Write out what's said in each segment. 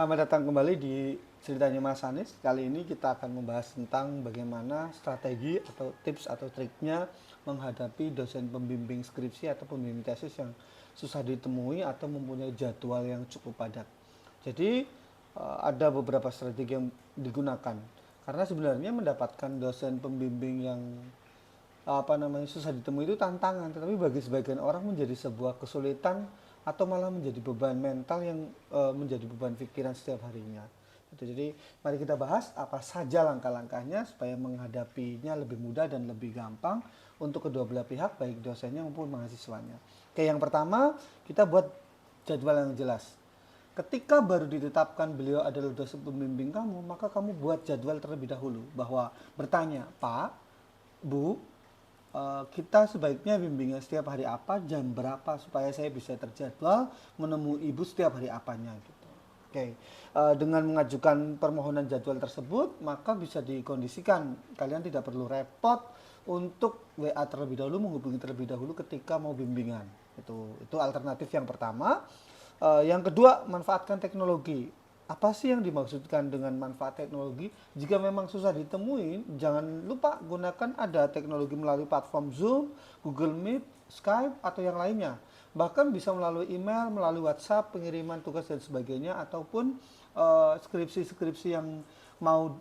Selamat datang kembali di ceritanya Mas Anis. Kali ini kita akan membahas tentang bagaimana strategi atau tips atau triknya menghadapi dosen pembimbing skripsi atau pembimbing tesis yang susah ditemui atau mempunyai jadwal yang cukup padat. Jadi ada beberapa strategi yang digunakan. Karena sebenarnya mendapatkan dosen pembimbing yang susah ditemui itu tantangan, tetapi bagi sebagian orang menjadi sebuah kesulitan atau malah menjadi beban mental yang menjadi beban pikiran setiap harinya. Jadi mari kita bahas apa saja langkah-langkahnya supaya menghadapinya lebih mudah dan lebih gampang untuk kedua belah pihak, baik dosennya maupun mahasiswanya. Oke, yang pertama kita buat jadwal yang jelas. Ketika baru ditetapkan beliau adalah dosen pembimbing kamu, maka kamu buat jadwal terlebih dahulu bahwa bertanya, Pak, Bu, kita sebaiknya bimbingan setiap hari apa, jam berapa supaya saya bisa terjadwal menemui ibu setiap hari apanya gitu. Oke, dengan mengajukan permohonan jadwal tersebut maka bisa dikondisikan kalian tidak perlu repot untuk WA terlebih dahulu, menghubungi terlebih dahulu ketika mau bimbingan. Itu alternatif yang pertama. Yang kedua, manfaatkan teknologi. Apa sih yang dimaksudkan dengan manfaat teknologi? Jika memang susah ditemuin, jangan lupa gunakan ada teknologi melalui platform Zoom, Google Meet, Skype, atau yang lainnya. Bahkan bisa melalui email, melalui WhatsApp, pengiriman tugas dan sebagainya, ataupun skripsi-skripsi yang mau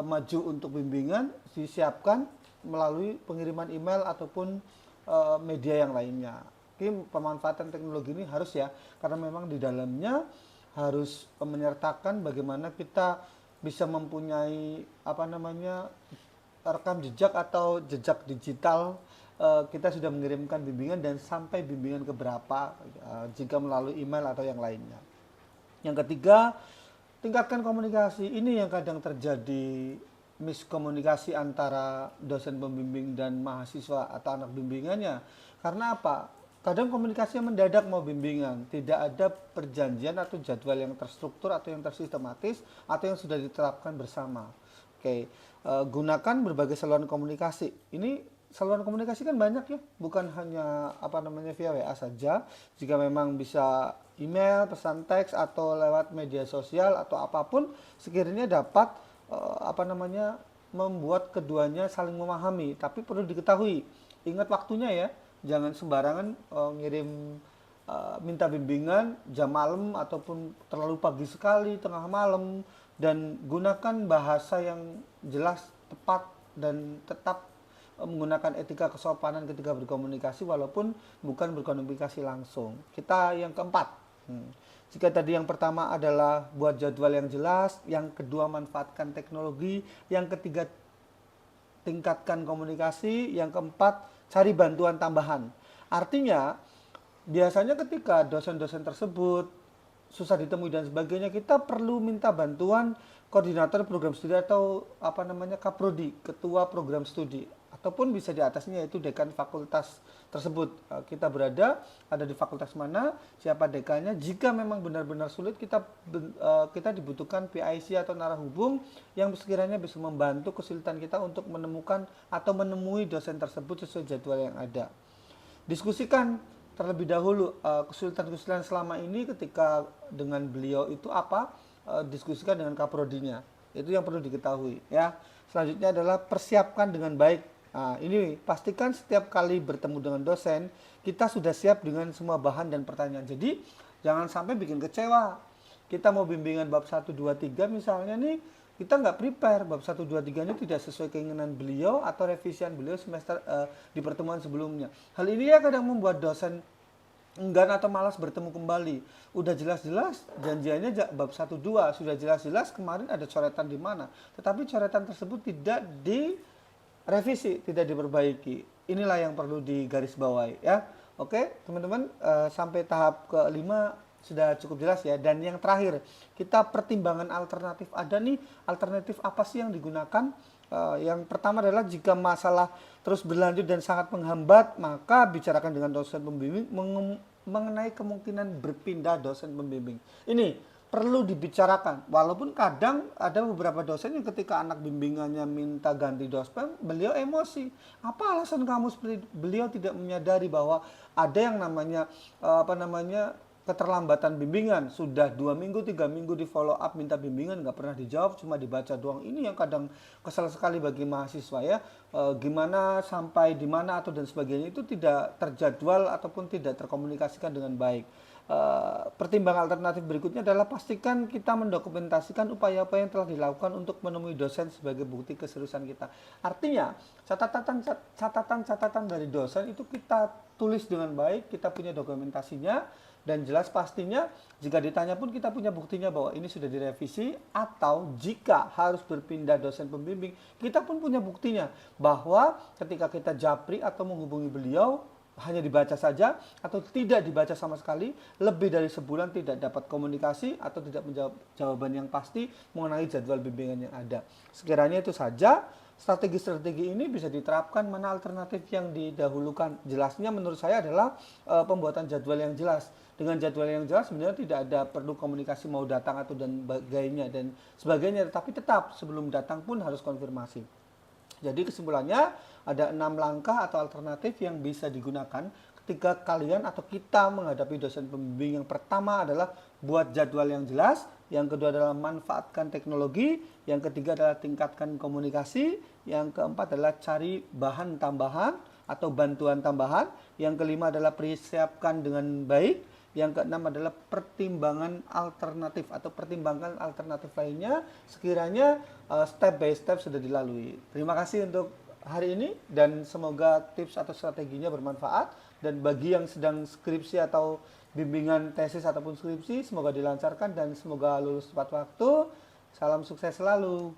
maju untuk bimbingan disiapkan melalui pengiriman email ataupun media yang lainnya. Pemanfaatan teknologi ini harus ya, karena memang di dalamnya harus menyertakan bagaimana kita bisa mempunyai rekam jejak atau jejak digital kita sudah mengirimkan bimbingan dan sampai bimbingan keberapa jika melalui email atau yang lainnya. Yang ketiga, tingkatkan komunikasi. Ini yang kadang terjadi miskomunikasi antara dosen pembimbing dan mahasiswa atau anak bimbingannya. Karena apa? Kadang komunikasinya mendadak mau bimbingan, tidak ada perjanjian atau jadwal yang terstruktur atau yang tersistematis atau yang sudah diterapkan bersama. Oke, gunakan berbagai saluran komunikasi. Ini saluran komunikasi kan banyak ya, bukan hanya via WA saja. Jika memang bisa email, pesan teks atau lewat media sosial atau apapun, sekiranya dapat membuat keduanya saling memahami. Tapi perlu diketahui, ingat waktunya ya. Jangan sembarangan ngirim minta bimbingan jam malam ataupun terlalu pagi sekali, tengah malam, dan gunakan bahasa yang jelas, tepat, dan tetap menggunakan etika kesopanan ketika berkomunikasi walaupun bukan berkomunikasi langsung. Kita yang keempat. Jika tadi yang pertama adalah buat jadwal yang jelas, yang kedua manfaatkan teknologi, yang ketiga tingkatkan komunikasi, yang keempat cari bantuan tambahan. Artinya biasanya ketika dosen-dosen tersebut susah ditemui dan sebagainya, kita perlu minta bantuan koordinator program studi atau kaprodi, ketua program studi, ataupun bisa di atasnya yaitu dekan fakultas tersebut. Kita berada ada di fakultas mana, siapa dekannya. Jika memang benar-benar sulit, kita dibutuhkan PIC atau narahubung yang sekiranya bisa membantu kesulitan kita untuk menemukan atau menemui dosen tersebut sesuai jadwal yang ada. Diskusikan terlebih dahulu kesulitan-kesulitan selama ini ketika dengan beliau itu apa, diskusikan dengan kaprodinya. Itu yang perlu diketahui ya. Selanjutnya adalah persiapkan dengan baik. Nah, ini pastikan setiap kali bertemu dengan dosen, kita sudah siap dengan semua bahan dan pertanyaan. Jadi, jangan sampai bikin kecewa. Kita mau bimbingan bab 1, 2, 3 misalnya nih, kita nggak prepare. Bab 1, 2, 3 ini tidak sesuai keinginan beliau atau revisian beliau semester di pertemuan sebelumnya. Hal ini ya kadang membuat dosen enggan atau malas bertemu kembali. Udah jelas-jelas janjiannya bab 1, 2, sudah jelas-jelas kemarin ada coretan di mana. Tetapi coretan tersebut tidak direvisi, tidak diperbaiki. Inilah yang perlu digarisbawahi ya. Oke, teman-teman, sampai tahap kelima sudah cukup jelas ya. Dan yang terakhir, kita pertimbangan alternatif. Ada nih alternatif apa sih yang digunakan? Yang pertama adalah jika masalah terus berlanjut dan sangat menghambat, maka bicarakan dengan dosen pembimbing mengenai kemungkinan berpindah dosen pembimbing. Ini perlu dibicarakan. Walaupun kadang ada beberapa dosen yang ketika anak bimbingannya minta ganti dosen, beliau emosi. Apa alasan kamu seperti beliau tidak menyadari bahwa ada yang namanya keterlambatan bimbingan, sudah 2 minggu, 3 minggu di follow up minta bimbingan nggak pernah dijawab, cuma dibaca doang. Ini yang kadang kesal sekali bagi mahasiswa ya. Gimana sampai di mana atau dan sebagainya itu tidak terjadwal ataupun tidak terkomunikasikan dengan baik. Pertimbangan alternatif berikutnya adalah pastikan kita mendokumentasikan upaya-upaya yang telah dilakukan untuk menemui dosen sebagai bukti keseriusan kita. Artinya catatan-catatan dari dosen itu kita tulis dengan baik, kita punya dokumentasinya dan jelas pastinya jika ditanya pun kita punya buktinya bahwa ini sudah direvisi, atau jika harus berpindah dosen pembimbing kita pun punya buktinya bahwa ketika kita japri atau menghubungi beliau hanya dibaca saja atau tidak dibaca sama sekali, lebih dari sebulan tidak dapat komunikasi atau tidak menjawab jawaban yang pasti mengenai jadwal bimbingan yang ada. Sekiranya itu saja, strategi-strategi ini bisa diterapkan. Mana alternatif yang didahulukan? Jelasnya menurut saya adalah pembuatan jadwal yang jelas. Dengan jadwal yang jelas sebenarnya tidak ada perlu komunikasi mau datang atau dan sebagainya, tetapi tetap sebelum datang pun harus konfirmasi. Jadi kesimpulannya ada 6 langkah atau alternatif yang bisa digunakan ketika kalian atau kita menghadapi dosen pembimbing. Yang pertama adalah buat jadwal yang jelas, yang kedua adalah manfaatkan teknologi, yang ketiga adalah tingkatkan komunikasi, yang keempat adalah cari bahan tambahan atau bantuan tambahan, yang kelima adalah persiapkan dengan baik, yang keenam adalah pertimbangan alternatif atau pertimbangkan alternatif lainnya sekiranya step by step sudah dilalui. Terima kasih untuk hari ini dan semoga tips atau strateginya bermanfaat, dan bagi yang sedang skripsi atau bimbingan tesis ataupun skripsi semoga dilancarkan dan semoga lulus tepat waktu. Salam sukses selalu.